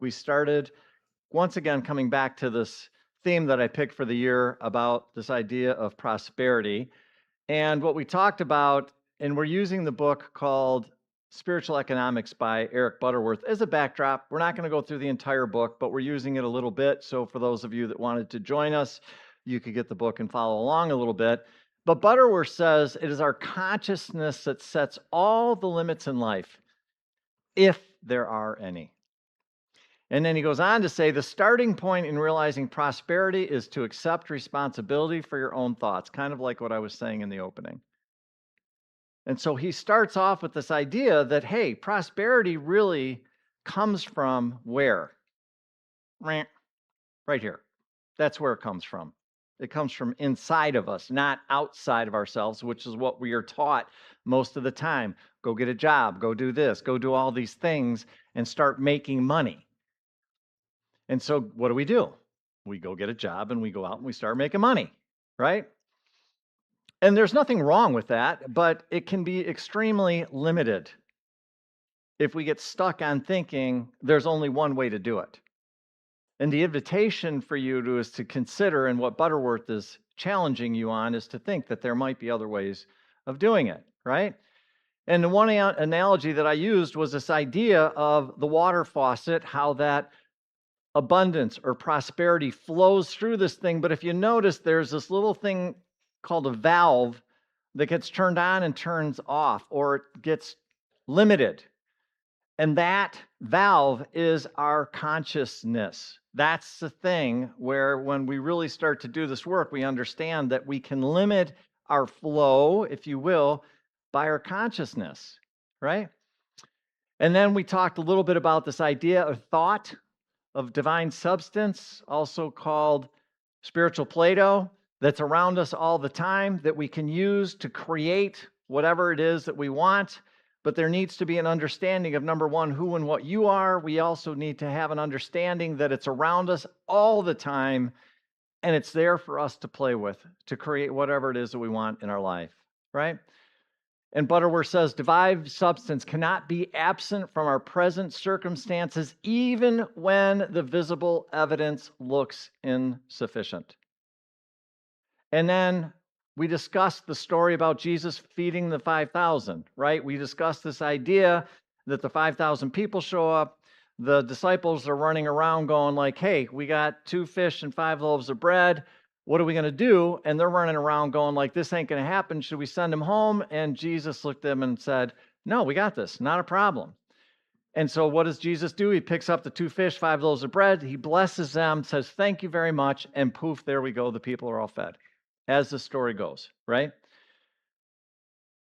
we started once again coming back to this theme that I picked for the year about this idea of prosperity. And what we talked about, and we're using the book called Spiritual Economics by Eric Butterworth as a backdrop. We're not going to go through the entire book, but we're using it a little bit. So for those of you that wanted to join us, you could get the book and follow along a little bit. But Butterworth says it is our consciousness that sets all the limits in life, if there are any. And then he goes on to say the starting point in realizing prosperity is to accept responsibility for your own thoughts, kind of like what I was saying in the opening. And so he starts off with this idea that, hey, prosperity really comes from where? Right here. That's where it comes from. It comes from inside of us, not outside of ourselves, which is what we are taught most of the time. Go get a job, go do this, go do all these things, and start making money. And so what do? We go get a job and we go out and we start making money, right? And there's nothing wrong with that, but it can be extremely limited if we get stuck on thinking there's only one way to do it. And the invitation for you is to consider, and what Butterworth is challenging you on, is to think that there might be other ways of doing it, right? And the one analogy that I used was this idea of the water faucet, how that abundance or prosperity flows through this thing. But if you notice, there's this little thing called a valve that gets turned on and turns off, or it gets limited. And that valve is our consciousness. That's the thing where when we really start to do this work, we understand that we can limit our flow, if you will, by our consciousness, right? And then we talked a little bit about this idea of thought, of divine substance, also called spiritual Play-Doh, that's around us all the time that we can use to create whatever it is that we want. But there needs to be an understanding of, number one, who and what you are. We also need to have an understanding that it's around us all the time, and it's there for us to play with, to create whatever it is that we want in our life, right? And Butterworth says, divine substance cannot be absent from our present circumstances, even when the visible evidence looks insufficient. And then we discussed the story about Jesus feeding the 5,000, right? We discussed this idea that the 5,000 people show up. The disciples are running around going like, hey, we got 2 fish and 5 loaves of bread. What are we going to do? And they're running around going like, this ain't going to happen. Should we send them home? And Jesus looked at them and said, no, we got this. Not a problem. And so what does Jesus do? He picks up the 2 fish, 5 loaves of bread. He blesses them, says, thank you very much. And poof, there we go. The people are all fed, as the story goes, right?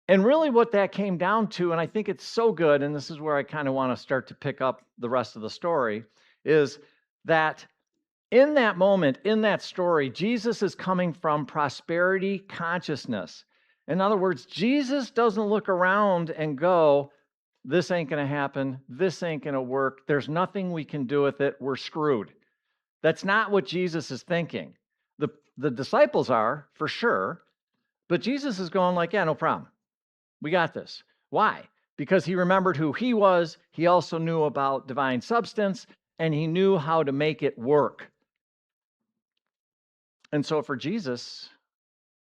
And really what that came down to, and I think it's so good, and this is where I kind of want to start to pick up the rest of the story, is that in that moment, in that story, Jesus is coming from prosperity consciousness. In other words, Jesus doesn't look around and go, this ain't going to happen. This ain't going to work. There's nothing we can do with it. We're screwed. That's not what Jesus is thinking. The disciples are, for sure, but Jesus is going like, yeah, no problem. We got this. Why? Because he remembered who he was. He also knew about divine substance, and he knew how to make it work. And so for Jesus,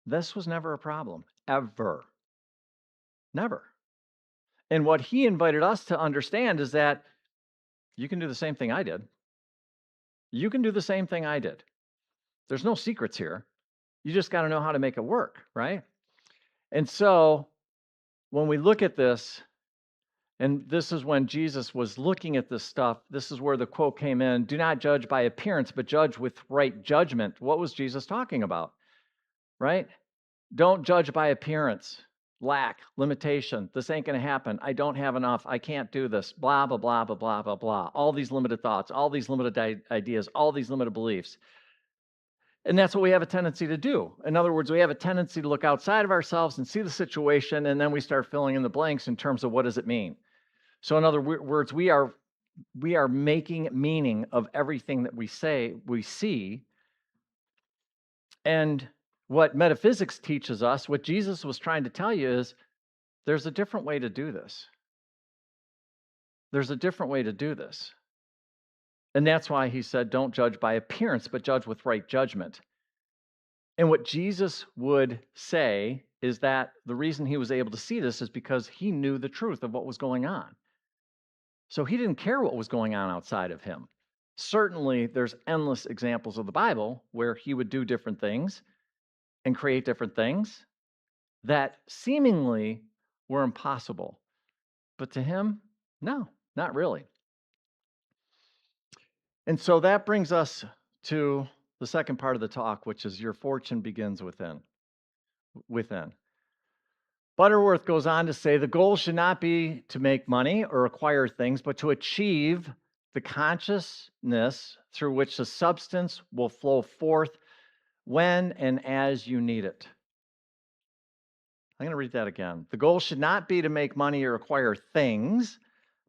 this was never a problem, ever. Never. And what he invited us to understand is that you can do the same thing I did. You can do the same thing I did. There's no secrets here. You just got to know how to make it work, right? And so when we look at this, and this is when Jesus was looking at this stuff, this is where the quote came in, do not judge by appearance, but judge with right judgment. What was Jesus talking about, right? Don't judge by appearance, lack, limitation. This ain't going to happen. I don't have enough. I can't do this. Blah, blah, blah, blah, blah, blah, blah. All these limited thoughts, all these limited ideas, all these limited beliefs. And that's what we have a tendency to do. In other words, we have a tendency to look outside of ourselves and see the situation, and then we start filling in the blanks in terms of what does it mean. So in other words, we are making meaning of everything that we see. And what metaphysics teaches us, what Jesus was trying to tell you is there's a different way to do this. There's a different way to do this. And that's why he said, don't judge by appearance, but judge with right judgment. And what Jesus would say is that the reason he was able to see this is because he knew the truth of what was going on. So he didn't care what was going on outside of him. Certainly, there's endless examples of the Bible where he would do different things and create different things that seemingly were impossible. But to him, no, not really. And so that brings us to the second part of the talk, which is your fortune begins within. Butterworth goes on to say the goal should not be to make money or acquire things, but to achieve the consciousness through which the substance will flow forth when and as you need it. I'm going to read that again. The goal should not be to make money or acquire things,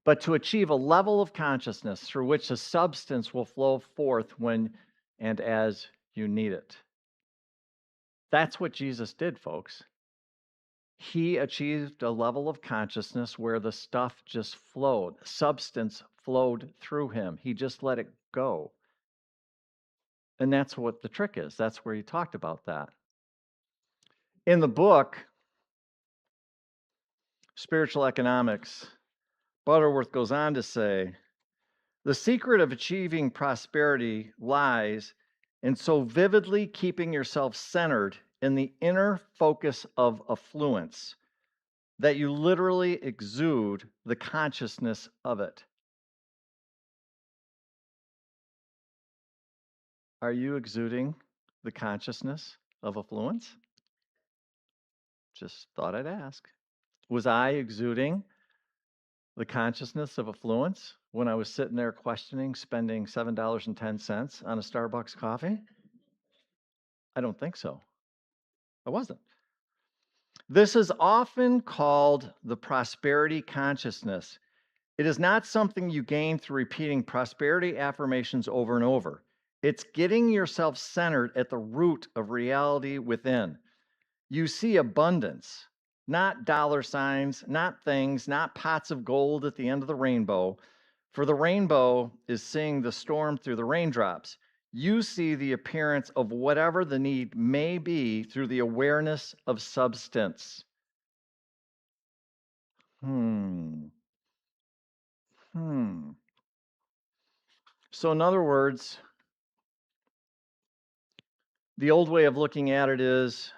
but to achieve a level of consciousness through which the substance will flow forth when and as you need it. That's what Jesus did, folks. He achieved a level of consciousness where the stuff just flowed, substance flowed through him. He just let it go. And that's what the trick is. That's where he talked about that. In the book, Spiritual Economics, Butterworth goes on to say, the secret of achieving prosperity lies in so vividly keeping yourself centered in the inner focus of affluence that you literally exude the consciousness of it. Are you exuding the consciousness of affluence? Just thought I'd ask. Was I exuding the consciousness of affluence when I was sitting there questioning spending $7.10 on a Starbucks coffee? I don't think so. I wasn't. This is often called the prosperity consciousness. It is not something you gain through repeating prosperity affirmations over and over. It's getting yourself centered at the root of reality within. You see abundance, not dollar signs, not things, not pots of gold at the end of the rainbow. For the rainbow is seeing the storm through the raindrops. You see the appearance of whatever the need may be through the awareness of substance. Hmm. So, in other words, the old way of looking at it is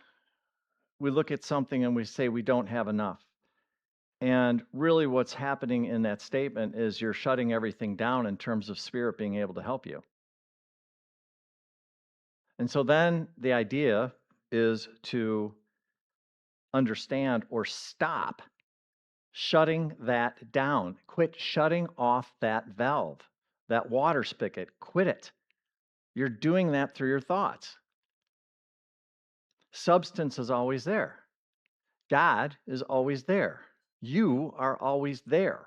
we look at something and we say we don't have enough. And really, what's happening in that statement is you're shutting everything down in terms of spirit being able to help you. And so then the idea is to understand or stop shutting that down. Quit shutting off that valve, that water spigot. Quit it. You're doing that through your thoughts. Substance is always there. God is always there. You are always there.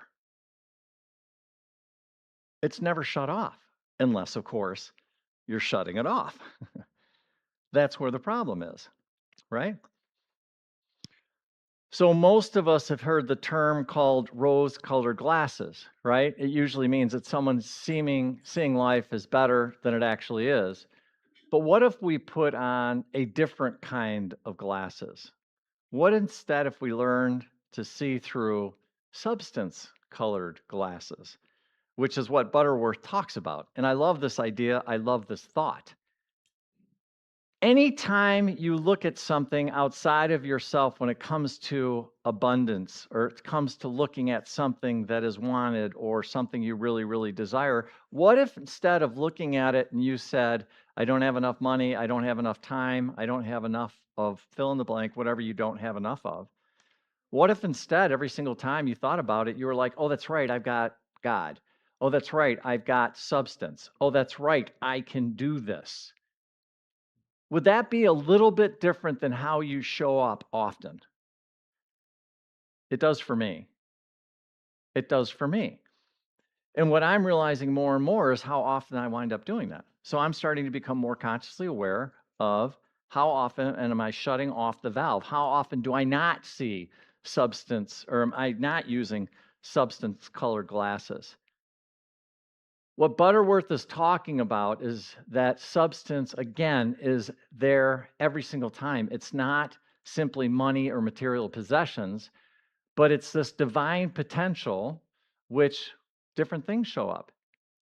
It's never shut off, unless, of course, you're shutting it off. That's where the problem is, right? So most of us have heard the term called rose-colored glasses, right? It usually means that someone's seeing life as better than it actually is. But what if we put on a different kind of glasses? What instead if we learned to see through substance-colored glasses, which is what Butterworth talks about. And I love this idea. I love this thought. Anytime you look at something outside of yourself when it comes to abundance or it comes to looking at something that is wanted or something you really, really desire, what if instead of looking at it and you said, I don't have enough money, I don't have enough time, I don't have enough of fill in the blank, whatever you don't have enough of. What if instead, every single time you thought about it, you were like, oh, that's right, I've got God. Oh, that's right, I've got substance. Oh, that's right, I can do this. Would that be a little bit different than how you show up often? It does for me. It does for me. And what I'm realizing more and more is how often I wind up doing that. So I'm starting to become more consciously aware of how often am I shutting off the valve? How often do I not see substance or am I not using substance colored glasses? What Butterworth is talking about is that substance, again, is there every single time. It's not simply money or material possessions, but it's this divine potential which different things show up.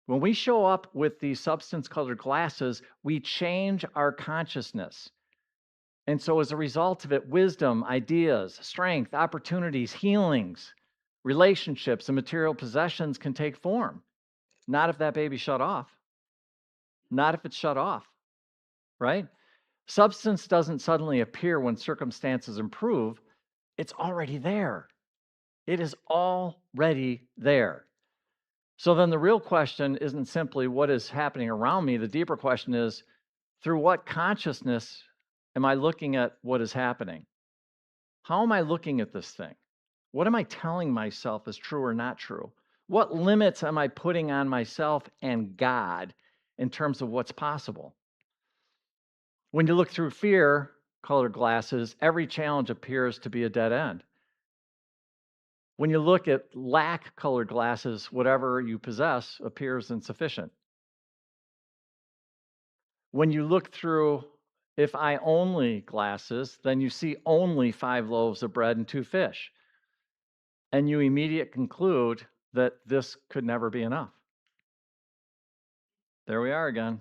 When we show up with these substance colored glasses, we change our consciousness. And so, as a result of it, wisdom, ideas, strength, opportunities, healings, relationships, and material possessions can take form. Not if that baby shut off. Not if it's shut off, right? Substance doesn't suddenly appear when circumstances improve. It's already there. It is already there. So then the real question isn't simply what is happening around me. The deeper question is through what consciousness am I looking at what is happening? How am I looking at this thing? What am I telling myself is true or not true? What limits am I putting on myself and God in terms of what's possible? When you look through fear colored glasses, every challenge appears to be a dead end. When you look at lack colored glasses, whatever you possess appears insufficient. When you look through if I only glasses, then you see only 5 loaves of bread and 2 fish. And you immediately conclude that this could never be enough. There we are again.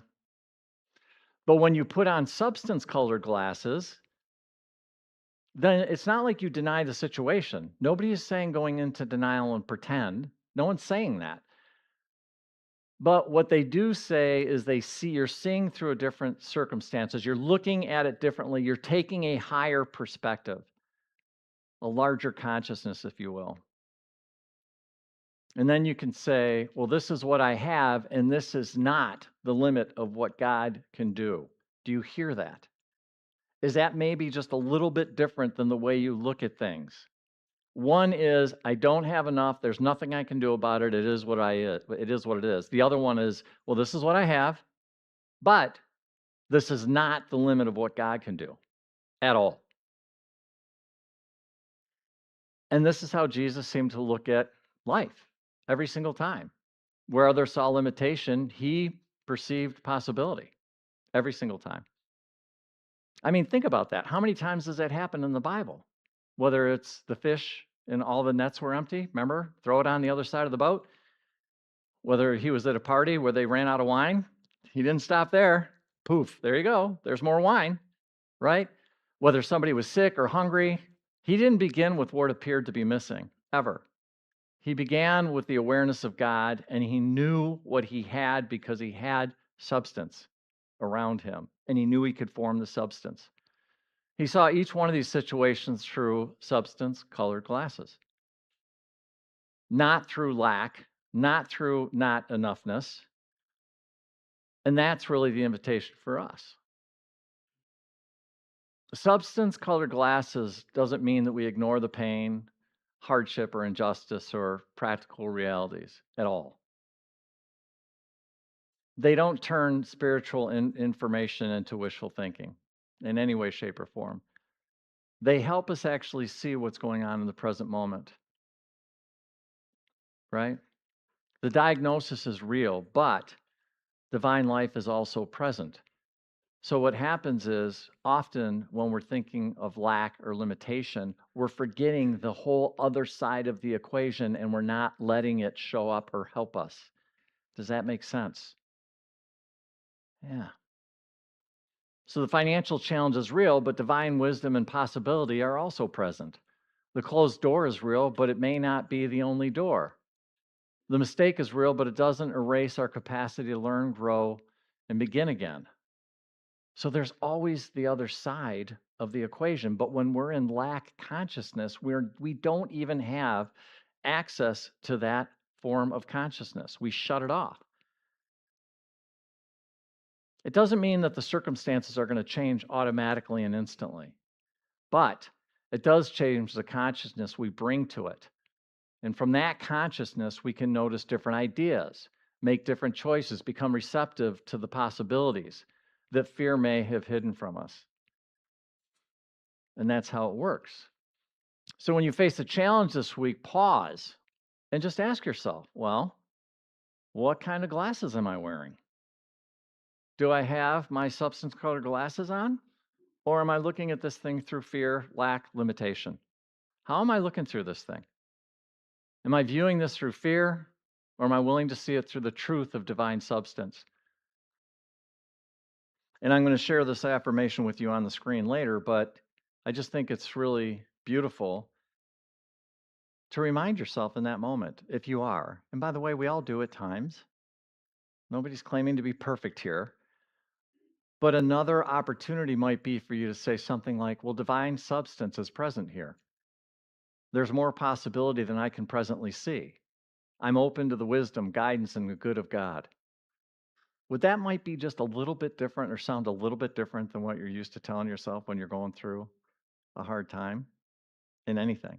But when you put on substance colored glasses, then it's not like you deny the situation. Nobody is saying going into denial and pretend. No one's saying that. But what they do say is you're seeing through a different circumstances. You're looking at it differently. You're taking a higher perspective, a larger consciousness, if you will. And then you can say, well, this is what I have, and this is not the limit of what God can do. Do you hear that? Is that maybe just a little bit different than the way you look at things? One is I don't have enough. There's nothing I can do about it. It is what it is what it is. The other one is, well, this is what I have, but this is not the limit of what God can do at all. And this is how Jesus seemed to look at life every single time. Where others saw limitation, he perceived possibility every single time. I mean, think about that. How many times does that happen in the Bible? Whether it's the fish and all the nets were empty, remember? Throw it on the other side of the boat. Whether he was at a party where they ran out of wine, he didn't stop there. Poof, there you go. There's more wine, right? Whether somebody was sick or hungry, he didn't begin with what appeared to be missing, ever. He began with the awareness of God, and he knew what he had because he had substance around him, and he knew he could form the substance. He saw each one of these situations through substance colored glasses, not through lack, not through not enoughness. And that's really the invitation for us. Substance colored glasses doesn't mean that we ignore the pain, hardship, or injustice or practical realities at all. They don't turn spiritual information into wishful thinking in any way, shape, or form. They help us actually see what's going on in the present moment, right? The diagnosis is real, but divine life is also present. So, what happens is often when we're thinking of lack or limitation, we're forgetting the whole other side of the equation and we're not letting it show up or help us. Does that make sense? Yeah. So, the financial challenge is real, but divine wisdom and possibility are also present. The closed door is real, but it may not be the only door. The mistake is real, but it doesn't erase our capacity to learn, grow, and begin again. So there's always the other side of the equation. But when we're in lack consciousness, we don't even have access to that form of consciousness. We shut it off. It doesn't mean that the circumstances are going to change automatically and instantly, but it does change the consciousness we bring to it. And from that consciousness, we can notice different ideas, make different choices, become receptive to the possibilities that fear may have hidden from us. And that's how it works. So when you face a challenge this week, pause and just ask yourself, well, What kind of glasses am I wearing? Do I have my substance colored glasses on? Or am I looking at this thing through fear, lack, limitation? How am I looking through this thing? Am I viewing this through fear, or am I willing to see it through the truth of divine substance? And I'm going to share this affirmation with you on the screen later, but I just think it's really beautiful to remind yourself in that moment, if you are. And by the way, we all do at times. Nobody's claiming to be perfect here. But another opportunity might be for you to say something like, well, divine substance is present here. There's more possibility than I can presently see. I'm open to the wisdom, guidance, and the good of God. Would that might be just a little bit different or sound a little bit different than what you're used to telling yourself when you're going through a hard time in anything?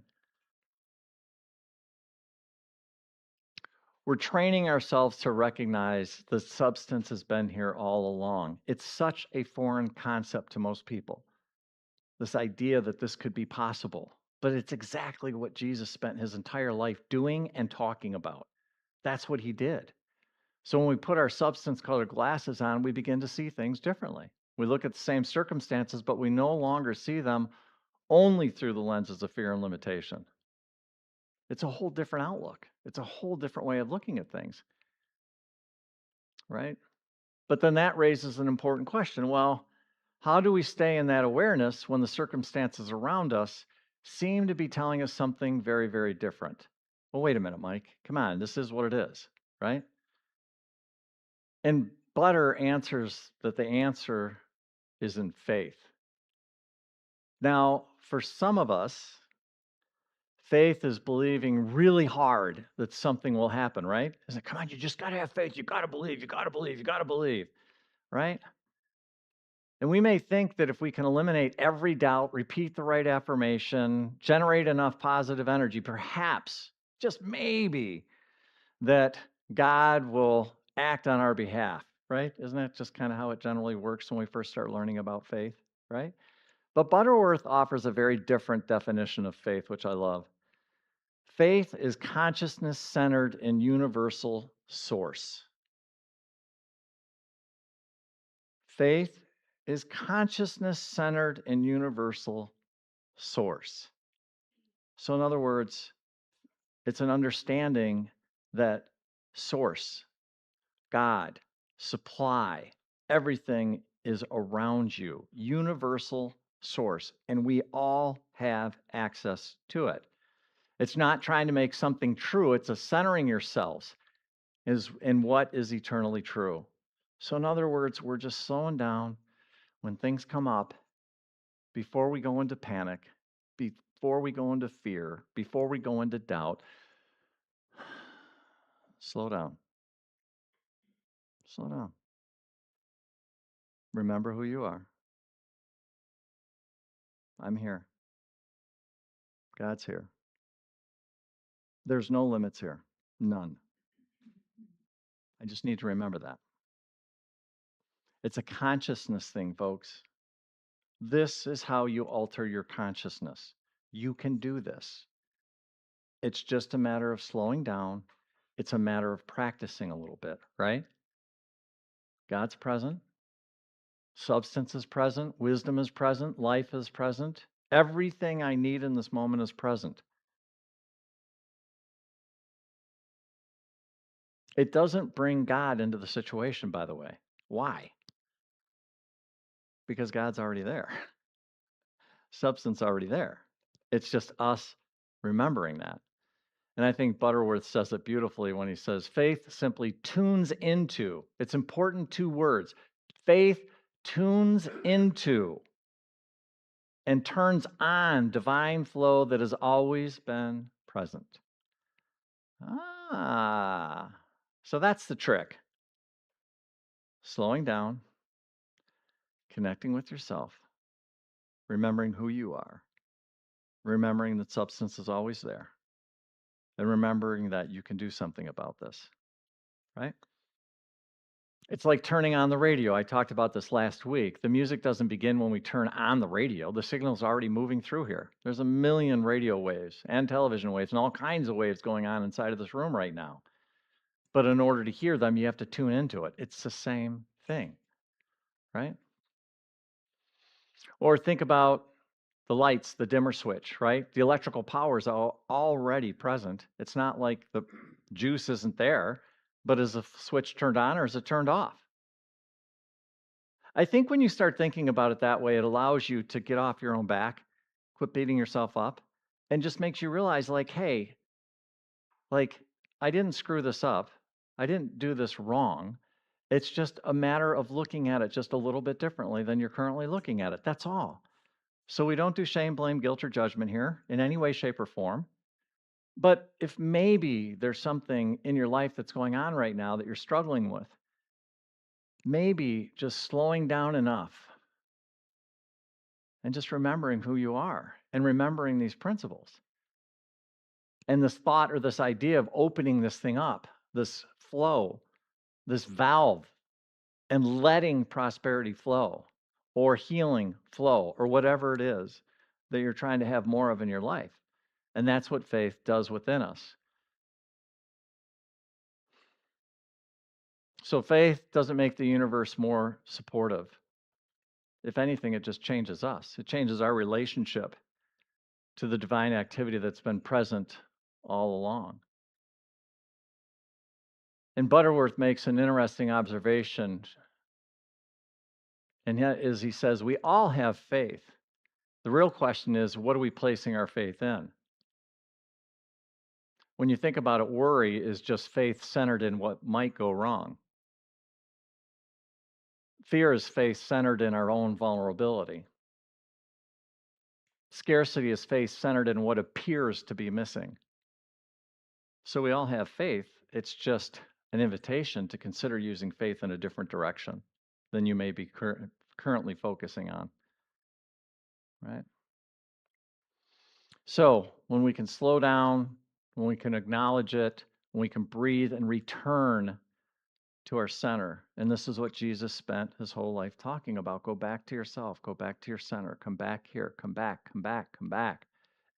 We're training ourselves to recognize the substance has been here all along. It's such a foreign concept to most people, this idea that this could be possible. But it's exactly what Jesus spent his entire life doing and talking about. That's what he did. So when we put our substance colored glasses on, we begin to see things differently. We look at the same circumstances, but we no longer see them only through the lenses of fear and limitation. It's a whole different outlook. It's a whole different way of looking at things, right? But then that raises an important question. Well, how do we stay in that awareness when the circumstances around us seem to be telling us something very, very different? Well, wait a minute, Mike. Come on, this is what it is, right? And Butter answers that the answer is in faith. Now, for some of us, faith is believing really hard that something will happen, right? It's like, come on, you just got to have faith. You got to believe, you got to believe, you got to believe, right? And we may think that if we can eliminate every doubt, repeat the right affirmation, generate enough positive energy, perhaps, just maybe, that God will act on our behalf, right? Isn't that just kind of how it generally works when we first start learning about faith, right? But Butterworth offers a very different definition of faith, which I love. Faith is consciousness centered in universal source. Faith is consciousness centered in universal source. So, in other words, it's an understanding that source, God, supply, everything is around you, universal source, and we all have access to it. It's not trying to make something true, it's a centering yourselves is in what is eternally true. So, in other words, we're just slowing down when things come up before we go into panic, before we go into fear, before we go into doubt. Slow down. Slow down. Remember who you are. I'm here. God's here. There's no limits here. None. I just need to remember that. It's a consciousness thing, folks. This is how you alter your consciousness. You can do this. It's just a matter of slowing down. It's a matter of practicing a little bit, right? God's present. Substance is present. Wisdom is present. Life is present. Everything I need in this moment is present. It doesn't bring God into the situation, by the way. Why? Because God's already there. Substance already there. It's just us remembering that. And I think Butterworth says it beautifully when he says, faith simply tunes into, it's important two words. Faith tunes into and turns on divine flow that has always been present. So that's the trick. Slowing down, connecting with yourself, remembering who you are, remembering that substance is always there, and remembering that you can do something about this, right? It's like turning on the radio. I talked about this last week. The music doesn't begin when we turn on the radio. The signal's already moving through here. There's a million radio waves and television waves and all kinds of waves going on inside of this room right now. But in order to hear them, you have to tune into it. It's the same thing, right? Or think about the lights, the dimmer switch, right? The electrical power is already present. It's not like the juice isn't there, but is the switch turned on or is it turned off? I think when you start thinking about it that way, it allows you to get off your own back, quit beating yourself up, and just makes you realize, like, hey, like, I didn't screw this up. I didn't do this wrong. It's just a matter of looking at it just a little bit differently than you're currently looking at it. That's all. So we don't do shame, blame, guilt, or judgment here in any way, shape, or form. But if maybe there's something in your life that's going on right now that you're struggling with, maybe just slowing down enough and just remembering who you are and remembering these principles and this thought or this idea of opening this thing up, this flow, this valve, and letting prosperity flow or healing flow or whatever it is that you're trying to have more of in your life. And that's what faith does within us. So faith doesn't make the universe more supportive. If anything, it just changes us. It changes our relationship to the divine activity that's been present all along. And Butterworth makes an interesting observation, and that is he says, we all have faith. The real question is, what are we placing our faith in? When you think about it, worry is just faith centered in what might go wrong. Fear is faith centered in our own vulnerability. Scarcity is faith centered in what appears to be missing. So we all have faith. It's just an invitation to consider using faith in a different direction than you may be currently focusing on, right? So when we can slow down, when we can acknowledge it, when we can breathe and return to our center, and this is what Jesus spent his whole life talking about. Go back to yourself, go back to your center, come back here, come back, come back, come back.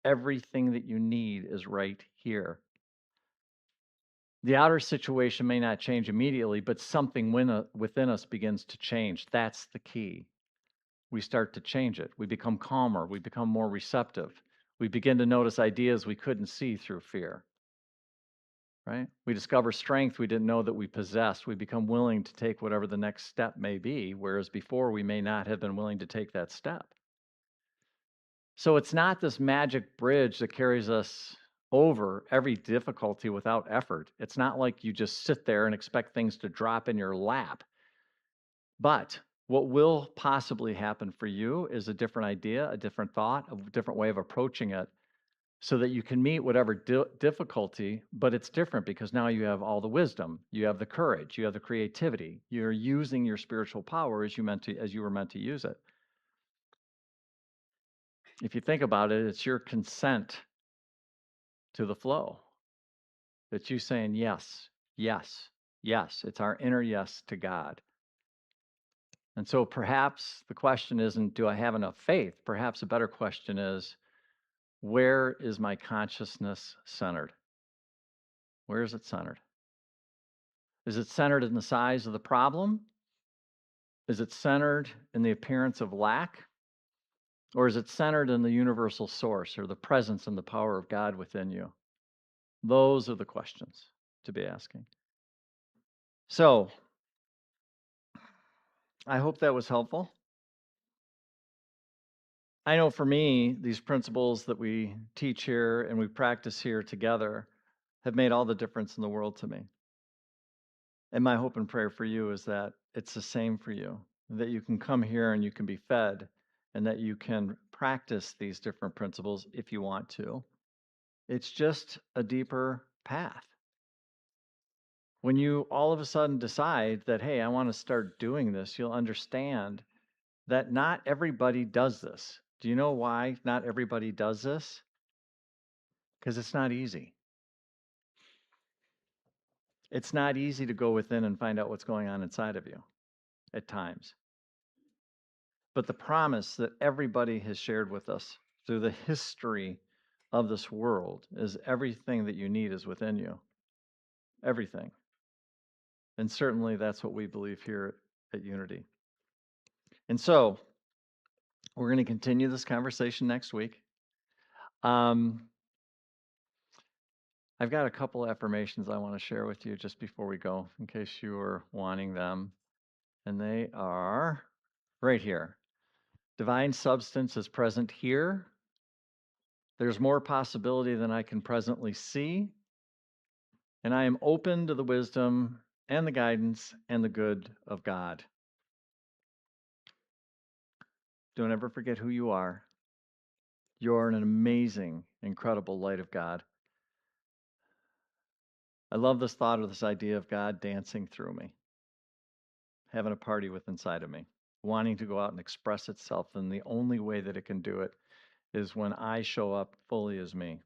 Everything that you need is right here. The outer situation may not change immediately, but something within us begins to change. That's the key. We start to change it. We become calmer. We become more receptive. We begin to notice ideas we couldn't see through fear, right? We discover strength we didn't know that we possessed. We become willing to take whatever the next step may be, whereas before we may not have been willing to take that step. So it's not this magic bridge that carries us over every difficulty without effort. It's not like you just sit there and expect things to drop in your lap. But what will possibly happen for you is a different idea, a different thought, a different way of approaching it so that you can meet whatever difficulty, but it's different because now you have all the wisdom, you have the courage, you have the creativity. You're using your spiritual power as you were meant to use it. If you think about it, it's your consent to the flow. It's you saying yes, yes, yes. It's our inner yes to God. And so perhaps the question isn't, do I have enough faith? Perhaps a better question is, where is my consciousness centered? Where is it centered? Is it centered in the size of the problem? Is it centered in the appearance of lack? Or is it centered in the universal source or the presence and the power of God within you? Those are the questions to be asking. So, I hope that was helpful. I know for me, these principles that we teach here and we practice here together have made all the difference in the world to me. And my hope and prayer for you is that it's the same for you, that you can come here and you can be fed, and that you can practice these different principles if you want to. It's just a deeper path. When you all of a sudden decide that, hey, I want to start doing this, you'll understand that not everybody does this. Do you know why not everybody does this? Because it's not easy. It's not easy to go within and find out what's going on inside of you at times. But the promise that everybody has shared with us through the history of this world is everything that you need is within you. Everything. And certainly that's what we believe here at Unity. And so we're going to continue this conversation next week. Um, I've got a couple affirmations I want to share with you just before we go, in case you are wanting them. And they are right here. Divine substance is present here. There's more possibility than I can presently see. And I am open to the wisdom and the guidance and the good of God. Don't ever forget who you are. You're an amazing, incredible light of God. I love this thought or this idea of God dancing through me, having a party with inside of me, wanting to go out and express itself. And the only way that it can do it is when I show up fully as me,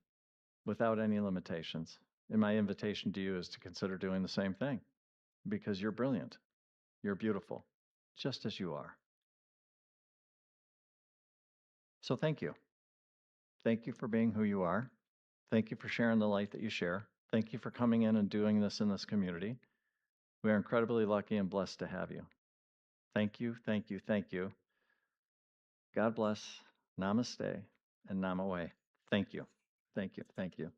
without any limitations. And my invitation to you is to consider doing the same thing, because you're brilliant. You're beautiful, just as you are. So thank you. Thank you for being who you are. Thank you for sharing the light that you share. Thank you for coming in and doing this in this community. We are incredibly lucky and blessed to have you. Thank you, thank you, thank you. God bless. Namaste and Namaste. Thank you. Thank you. Thank you.